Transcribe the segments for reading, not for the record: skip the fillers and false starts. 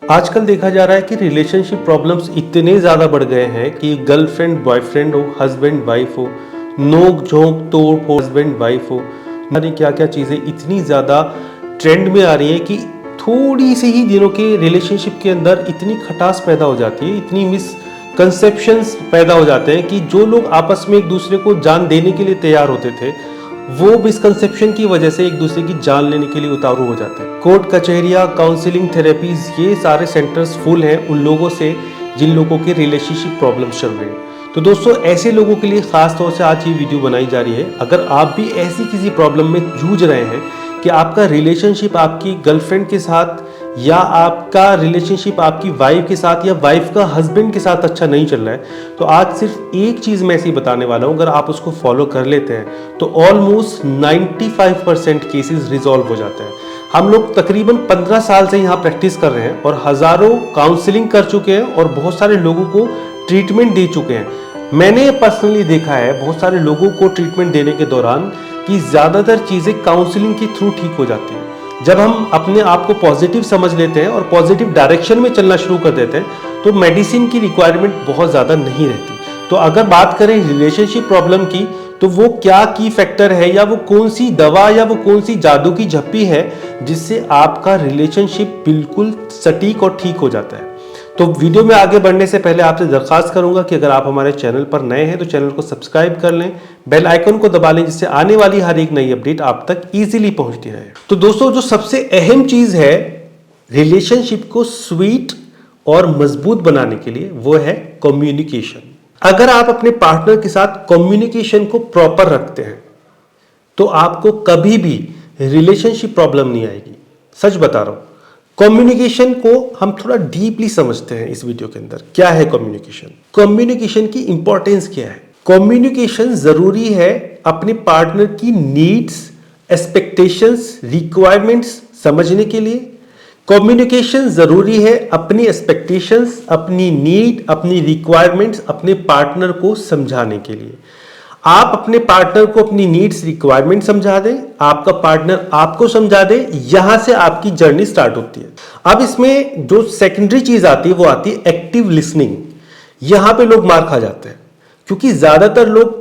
आजकल देखा जा रहा है कि रिलेशनशिप प्रॉब्लम्स इतने ज़्यादा बढ़ गए हैं कि गर्लफ्रेंड बॉयफ्रेंड हो, हस्बैंड वाइफ हो, नोक झोंक तोड़ हो, हस्बैंड वाइफ हो, यानी क्या क्या चीज़ें इतनी ज़्यादा ट्रेंड में आ रही हैं कि थोड़ी सी ही दिनों के रिलेशनशिप के अंदर इतनी खटास पैदा हो जाती है, इतनी मिसकंसेप्शंस पैदा हो जाते हैं कि जो लोग आपस में एक दूसरे को जान देने के लिए तैयार होते थे वो मिसकंसेप्शन की वजह से एक दूसरे की जान लेने के लिए उतारू हो जाते हैं। कोर्ट कचहरियाँ, काउंसलिंग, थेरेपीज, ये सारे सेंटर्स फुल हैं उन लोगों से जिन लोगों के रिलेशनशिप प्रॉब्लम्स चल रहे हैं। तो दोस्तों, ऐसे लोगों के लिए खास तौर से आज ये वीडियो बनाई जा रही है। अगर आप भी ऐसी किसी प्रॉब्लम में जूझ रहे हैं कि आपका रिलेशनशिप आपकी गर्लफ्रेंड के साथ या आपका रिलेशनशिप आपकी वाइफ के साथ या वाइफ का हस्बैंड के साथ अच्छा नहीं चल रहा है, तो आज सिर्फ एक चीज़ मैं ऐसी बताने वाला हूँ। अगर आप उसको फॉलो कर लेते हैं तो ऑलमोस्ट 95% केसेस रिजॉल्व हो जाते हैं। हम लोग तकरीबन 15 साल से यहाँ प्रैक्टिस कर रहे हैं और हज़ारों काउंसलिंग कर चुके हैं और बहुत सारे लोगों को ट्रीटमेंट दे चुके हैं। मैंने पर्सनली देखा है बहुत सारे लोगों को ट्रीटमेंट देने के दौरान कि ज़्यादातर चीज़ें काउंसलिंग के थ्रू ठीक हो जाती हैं। जब हम अपने आप को पॉजिटिव समझ लेते हैं और पॉजिटिव डायरेक्शन में चलना शुरू कर देते हैं तो मेडिसिन की रिक्वायरमेंट बहुत ज़्यादा नहीं रहती। तो अगर बात करें रिलेशनशिप प्रॉब्लम की, तो वो क्या की फैक्टर है या वो कौन सी दवा या वो कौन सी जादू की झप्पी है जिससे आपका रिलेशनशिप बिल्कुल सटीक और ठीक हो जाता है। तो वीडियो में आगे बढ़ने से पहले आपसे दरखास्त करूंगा कि अगर आप हमारे चैनल पर नए हैं तो चैनल को सब्सक्राइब कर लें, बेल आइकन को दबा लें जिससे आने वाली हर एक नई अपडेट आप तक इजीली पहुंचती रहे। तो दोस्तों, जो सबसे अहम चीज है रिलेशनशिप को स्वीट और मजबूत बनाने के लिए वो है कम्युनिकेशन। अगर आप अपने पार्टनर के साथ कम्युनिकेशन को प्रॉपर रखते हैं तो आपको कभी भी रिलेशनशिप प्रॉब्लम नहीं आएगी। सच बता रहा हूं। कम्युनिकेशन को हम थोड़ा डीपली समझते हैं इस वीडियो के अंदर। क्या है कम्युनिकेशन? कम्युनिकेशन की इंपॉर्टेंस क्या है? कम्युनिकेशन जरूरी है अपने पार्टनर की नीड्स, एक्सपेक्टेशंस, रिक्वायरमेंट्स समझने के लिए। कम्युनिकेशन जरूरी है अपनी एक्सपेक्टेशंस, अपनी नीड, अपनी रिक्वायरमेंट्स अपने पार्टनर को समझाने के लिए। आप अपने पार्टनर को अपनी नीड्स, रिक्वायरमेंट समझा दें, आपका पार्टनर आपको समझा दे, यहां से आपकी जर्नी स्टार्ट होती है। अब इसमें जो सेकेंडरी चीज आती है वो आती है एक्टिव लिसनिंग। यहां पे लोग मार खा जाते हैं क्योंकि ज्यादातर लोग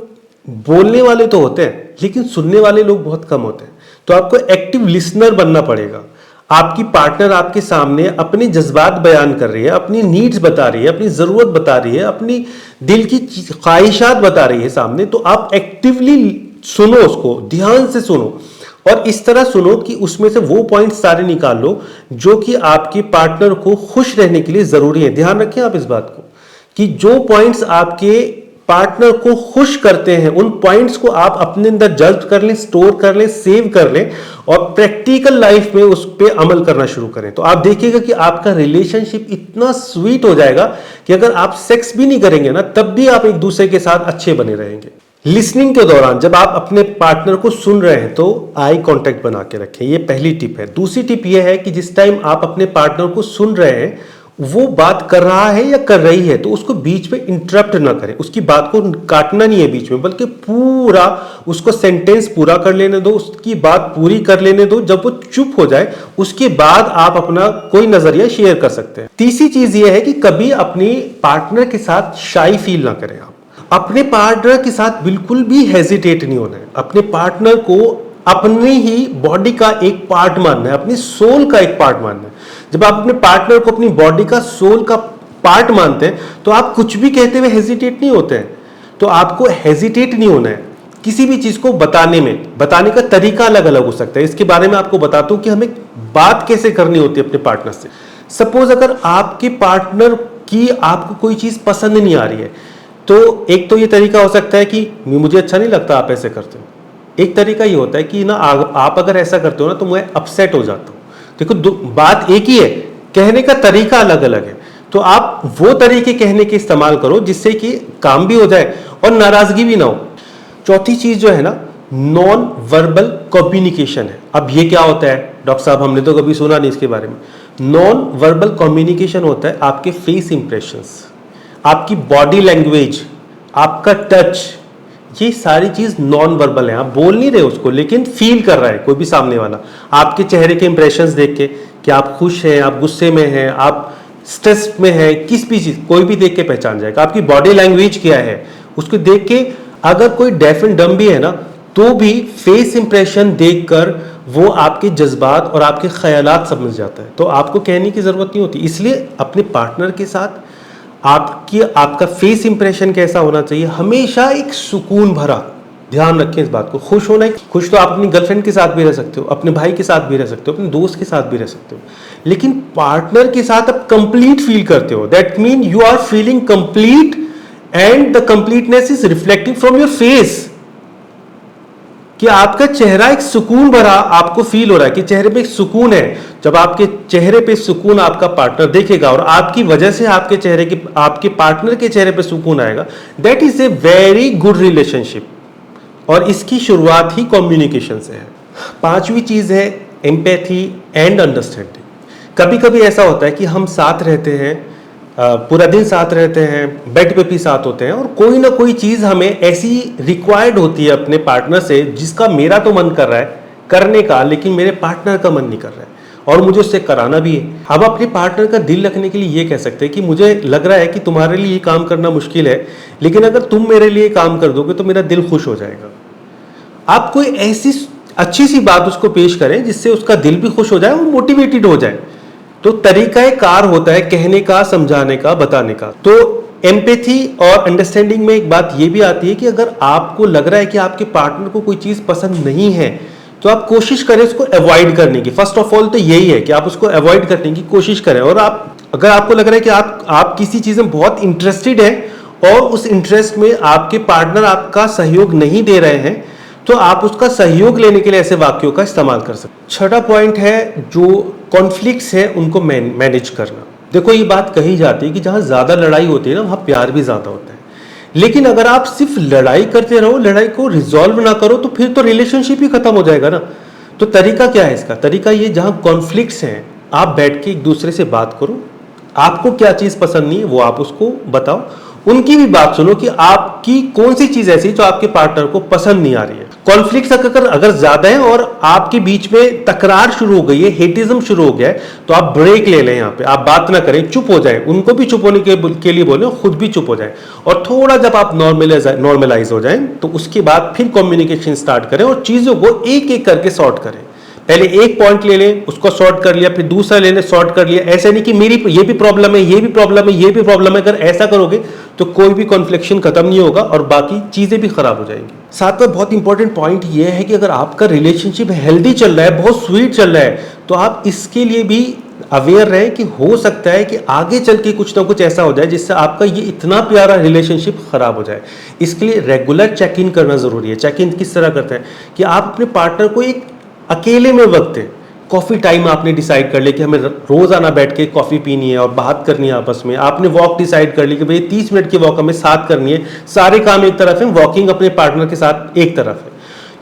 बोलने वाले तो होते हैं लेकिन सुनने वाले लोग बहुत कम होते हैं। तो आपको एक्टिव लिसनर बनना पड़ेगा। आपकी पार्टनर आपके सामने अपने जज्बात बयान कर रही है, अपनी नीड्स बता रही है, अपनी जरूरत बता रही है, अपनी दिल की ख्वाहिशात बता रही है सामने, तो आप एक्टिवली सुनो, उसको ध्यान से सुनो और इस तरह सुनो कि उसमें से वो पॉइंट सारे निकाल लो जो कि आपके पार्टनर को खुश रहने के लिए जरूरी है। ध्यान रखें आप इस बात को कि जो पॉइंट्स आपके पार्टनर को खुश करते हैं उन पॉइंट्स को आप अपने अंदर जब्त कर लें, स्टोर कर लें, सेव कर लें और प्रैक्टिकल लाइफ में उस पर अमल करना शुरू करें। तो आप देखिएगा कि आपका रिलेशनशिप इतना स्वीट हो जाएगा कि अगर आप सेक्स भी नहीं करेंगे ना तब भी आप एक दूसरे के साथ अच्छे बने रहेंगे। लिसनिंग के दौरान जब आप अपने पार्टनर को सुन रहे हैं तो आई कांटेक्ट बना के रखें, ये पहली टिप है। दूसरी टिप ये है कि जिस टाइम आप अपने पार्टनर को सुन रहे हैं वो बात कर रहा है या कर रही है तो उसको बीच में इंटरप्ट ना करें, उसकी बात को काटना नहीं है बीच में, बल्कि पूरा उसको सेंटेंस पूरा कर लेने दो, उसकी बात पूरी कर लेने दो। जब वो चुप हो जाए उसके बाद आप अपना कोई नजरिया शेयर कर सकते हैं। तीसरी चीज ये है कि कभी अपनी पार्टनर के साथ शाई फील ना करें। आप अपने पार्टनर के साथ बिल्कुल भी हेजिटेट नहीं होना है। अपने पार्टनर को अपनी ही बॉडी का एक पार्ट मानना है, अपनी सोल का एक पार्ट मानना है। जब आप अपने पार्टनर को अपनी बॉडी का, सोल का पार्ट मानते हैं तो आप कुछ भी कहते हुए हेजिटेट नहीं होते हैं। तो आपको हेजिटेट नहीं होना है किसी भी चीज को बताने में। बताने का तरीका अलग अलग हो सकता है, इसके बारे में आपको बताता हूं कि हमें बात कैसे करनी होती है अपने पार्टनर से। सपोज अगर आपके पार्टनर की आपको कोई चीज पसंद नहीं आ रही है तो एक तो ये तरीका हो सकता है कि मुझे अच्छा नहीं लगता आप ऐसे करते हो। एक तरीका ये होता है कि ना आप अगर ऐसा करते हो ना तो मैं अपसेट हो जाता हूं। देखो बात एक ही है, कहने का तरीका अलग अलग है। तो आप वो तरीके कहने के इस्तेमाल करो जिससे कि काम भी हो जाए और नाराजगी भी ना हो। चौथी चीज जो है ना, नॉन वर्बल कम्युनिकेशन है। अब ये क्या होता है डॉक्टर साहब, हमने तो कभी सुना नहीं इसके बारे में। नॉन वर्बल कम्युनिकेशन होता है आपके फेस इंप्रेशंस, आपकी बॉडी लैंग्वेज, आपका टच, ये सारी चीज नॉन वर्बल है, आप बोल नहीं रहे उसको लेकिन फील कर रहा है कोई भी सामने वाला आपके चेहरे के इंप्रेशंस देख के कि आप खुश हैं, आप गुस्से में हैं, आप स्ट्रेस में हैं, किस भी चीज कोई भी देख के पहचान जाएगा। आपकी बॉडी लैंग्वेज क्या है उसको देख के, अगर कोई डेफ एंड डम भी है ना तो भी फेस इंप्रेशन देखकर वो आपके जज्बात और आपके ख्यालात समझ जाता है, तो आपको कहने की जरूरत नहीं होती। इसलिए अपने पार्टनर के साथ आपका फेस इंप्रेशन कैसा होना चाहिए, हमेशा एक सुकून भरा, ध्यान रखें इस बात को। खुश होना, खुश तो आप अपनी गर्लफ्रेंड के साथ भी रह सकते हो, अपने भाई के साथ भी रह सकते हो, अपने दोस्त के साथ भी रह सकते हो, लेकिन पार्टनर के साथ आप कंप्लीट फील करते हो। That mean you are feeling complete and the completeness is reflecting from your face, कि आपका चेहरा एक सुकून भरा आपको फील हो रहा है कि चेहरे पे एक सुकून है। जब आपके चेहरे पे सुकून आपका पार्टनर देखेगा और आपकी वजह से आपके पार्टनर के चेहरे पे सुकून आएगा, that is a very good relationship. और इसकी शुरुआत ही कम्युनिकेशन से है। पांचवी चीज है एम्पैथी एंड अंडरस्टैंडिंग। कभी कभी ऐसा होता है कि हम साथ रहते हैं, पूरा दिन साथ रहते हैं, बेड पे भी साथ होते हैं, और कोई ना कोई चीज हमें ऐसी रिक्वायर्ड होती है अपने पार्टनर से जिसका मेरा तो मन कर रहा है करने का, लेकिन मेरे पार्टनर का मन नहीं कर रहा है और मुझे उससे कराना भी है। हम अपने पार्टनर का दिल रखने के लिए ये कह सकते हैं कि मुझे लग रहा है कि तुम्हारे लिए ये काम करना मुश्किल है, लेकिन अगर तुम मेरे लिए काम कर दोगे तो मेरा दिल खुश हो जाएगा। आप कोई ऐसी अच्छी सी बात उसको पेश करें जिससे उसका दिल भी खुश हो जाए, वो मोटिवेटेड हो जाए। तो तरीका कार होता है कहने का, समझाने का, बताने का। तो एम्पैथी और अंडरस्टैंडिंग में एक बात ये भी आती है कि अगर आपको लग रहा है कि आपके पार्टनर को कोई चीज पसंद नहीं है तो आप कोशिश करें उसको अवॉइड करने की। फर्स्ट ऑफ ऑल तो यही है कि आप उसको अवॉइड करने की कोशिश करें। और अगर आपको लग रहा है कि आप किसी चीज में बहुत इंटरेस्टेड है और उस इंटरेस्ट में आपके पार्टनर आपका सहयोग नहीं दे रहे हैं, तो आप उसका सहयोग लेने के लिए ऐसे वाक्यों का इस्तेमाल कर सकते हैं। छठा पॉइंट है जो कॉन्फ्लिक्ट्स है उनको मैनेज करना। देखो ये बात कही जाती है कि जहां ज्यादा लड़ाई होती है ना वहां प्यार भी ज्यादा होता है, लेकिन अगर आप सिर्फ लड़ाई करते रहो, लड़ाई को रिजॉल्व ना करो, तो फिर तो रिलेशनशिप ही खत्म हो जाएगा ना। तो तरीका क्या है इसका? तरीका ये, जहां कॉन्फ्लिक्ट्स हैं आप बैठ के एक दूसरे से बात करो, आपको क्या चीज पसंद नहीं है वो आप उसको बताओ, उनकी भी बात सुनो कि आपकी कौन सी चीज ऐसी जो आपके पार्टनर को पसंद नहीं आ रही है। कॉन्फ्लिक्ट्स अगर ज्यादा है और आपके बीच में तकरार शुरू हो गई है, हेटिज्म शुरू हो गया है, तो आप ब्रेक ले लें। यहाँ पे आप बात ना करें, चुप हो जाए, उनको भी चुप होने के लिए बोले, खुद भी चुप हो जाए, और थोड़ा जब आप नॉर्मलाइज हो जाए तो उसके बाद फिर कम्युनिकेशन स्टार्ट करें और चीजों को एक एक करके सॉर्ट करें। पहले एक पॉइंट ले लें, उसको सॉर्ट कर लिया, फिर दूसरा ले लें, सॉर्ट कर लिया। ऐसे नहीं कि मेरी ये भी प्रॉब्लम है, ये भी प्रॉब्लम है, ये भी प्रॉब्लम है। अगर ऐसा करोगे तो कोई भी कॉन्फ्लिक्शन खत्म नहीं होगा और बाकी चीजें भी खराब हो जाएंगी। साथ में बहुत इंपॉर्टेंट पॉइंट ये है कि अगर आपका रिलेशनशिप हेल्दी चल रहा है, बहुत स्वीट चल रहा है, तो आप इसके लिए भी अवेयर रहें कि हो सकता है कि आगे चल के कुछ ना कुछ ऐसा हो जाए जिससे आपका ये इतना प्यारा रिलेशनशिप खराब हो जाए। इसके लिए रेगुलर चेक इन करना जरूरी है। चेक इन किस तरह करते हैं कि आप अपने पार्टनर को एक अकेले में वक्त है, कॉफी टाइम आपने डिसाइड कर लिया कि हमें रोजाना बैठ के कॉफी पीनी है और बात करनी है आपस में। आपने वॉक डिसाइड कर ली कि भाई 30 मिनट की वॉक हमें साथ करनी है, सारे काम एक तरफ है, वॉकिंग अपने पार्टनर के साथ एक तरफ है।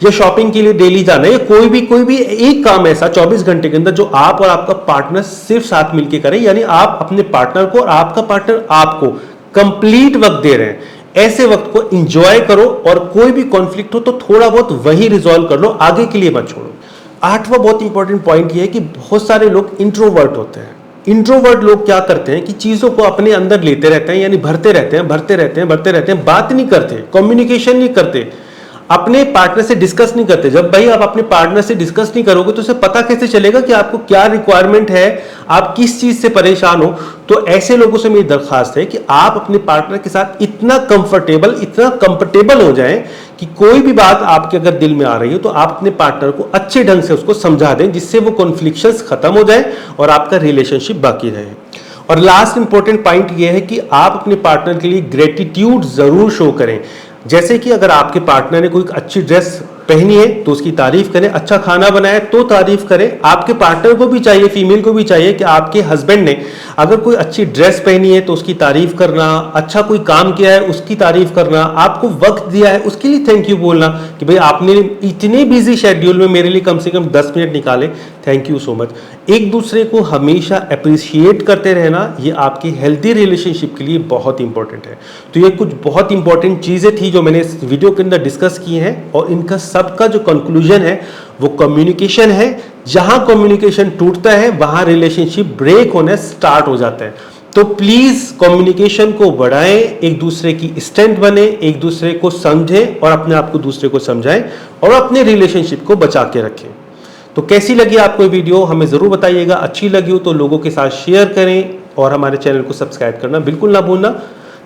या शॉपिंग के लिए डेली जाना है, या कोई भी एक काम ऐसा 24 घंटे के अंदर जो आप और आपका पार्टनर सिर्फ साथ मिलकर करें, यानी आप अपने पार्टनर को और आपका पार्टनर आपको कंप्लीट वक्त दे रहे हैं। ऐसे वक्त को एंजॉय करो और कोई भी कॉन्फ्लिक्ट हो तो थोड़ा बहुत वही रिजॉल्व कर लो, आगे के लिए मत छोड़ो। आठवां बहुत इंपॉर्टेंट पॉइंट ये है कि बहुत सारे लोग इंट्रोवर्ट होते हैं। इंट्रोवर्ट लोग क्या करते हैं कि चीजों को अपने अंदर लेते रहते हैं, यानी भरते रहते हैं, बात नहीं करते, कम्युनिकेशन नहीं करते, अपने पार्टनर से डिस्कस नहीं करते। जब भाई आप अपने पार्टनर से डिस्कस नहीं करोगे तो उसे पता कैसे चलेगा कि आपको क्या रिक्वायरमेंट है, आप किस चीज से परेशान हो। तो ऐसे लोगों से मेरी दरखास्त है कि आप अपने पार्टनर के साथ इतना कंफर्टेबल हो जाएं कि कोई भी बात आपके अगर दिल में आ रही हो तो आप अपने पार्टनर को अच्छे ढंग से उसको समझा दें, जिससे वो कॉन्फ्लिक्शंस खत्म हो जाए और आपका रिलेशनशिप बाकी रहे। और लास्ट इंपॉर्टेंट पॉइंट ये है कि आप अपने पार्टनर के लिए ग्रेटिट्यूड जरूर शो करें। जैसे कि अगर आपके पार्टनर ने कोई अच्छी ड्रेस पहनिए तो उसकी तारीफ करें, अच्छा खाना बनाए तो तारीफ करें। आपके पार्टनर को भी चाहिए, फीमेल को भी चाहिए कि आपके हस्बैंड ने अगर कोई अच्छी ड्रेस पहनी है तो उसकी तारीफ करना, अच्छा कोई काम किया है उसकी तारीफ करना, आपको वक्त दिया है उसके लिए थैंक यू बोलना कि भाई आपने इतने बिजी शेड्यूल में मेरे लिए कम से कम 10 मिनट निकाले, थैंक यू सो मच। एक दूसरे को हमेशा अप्रिशिएट करते रहना, ये आपकी हेल्दी रिलेशनशिप के लिए बहुत इंपॉर्टेंट है। तो ये कुछ बहुत इंपॉर्टेंट चीज़ें थी जो मैंने इस वीडियो के अंदर डिस्कस की हैं, और इनका सबका जो कंक्लूजन है वो कम्युनिकेशन है। जहां कम्युनिकेशन टूटता है वहां रिलेशनशिप ब्रेक होने स्टार्ट हो जाता है। तो प्लीज कम्युनिकेशन को बढ़ाएं, एक दूसरे की स्ट्रेंथ बने, एक दूसरे को समझें और अपने आप को दूसरे को समझाएं और अपने रिलेशनशिप को बचा के रखें। तो कैसी लगी आपको ये वीडियो हमें जरूर बताइएगा। अच्छी लगी हो तो लोगों के साथ शेयर करें और हमारे चैनल को सब्सक्राइब करना बिल्कुल ना भूलना।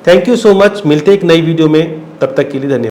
Thank you so much. मिलते हैं एक नई वीडियो में, तब तक के लिए धन्यवाद।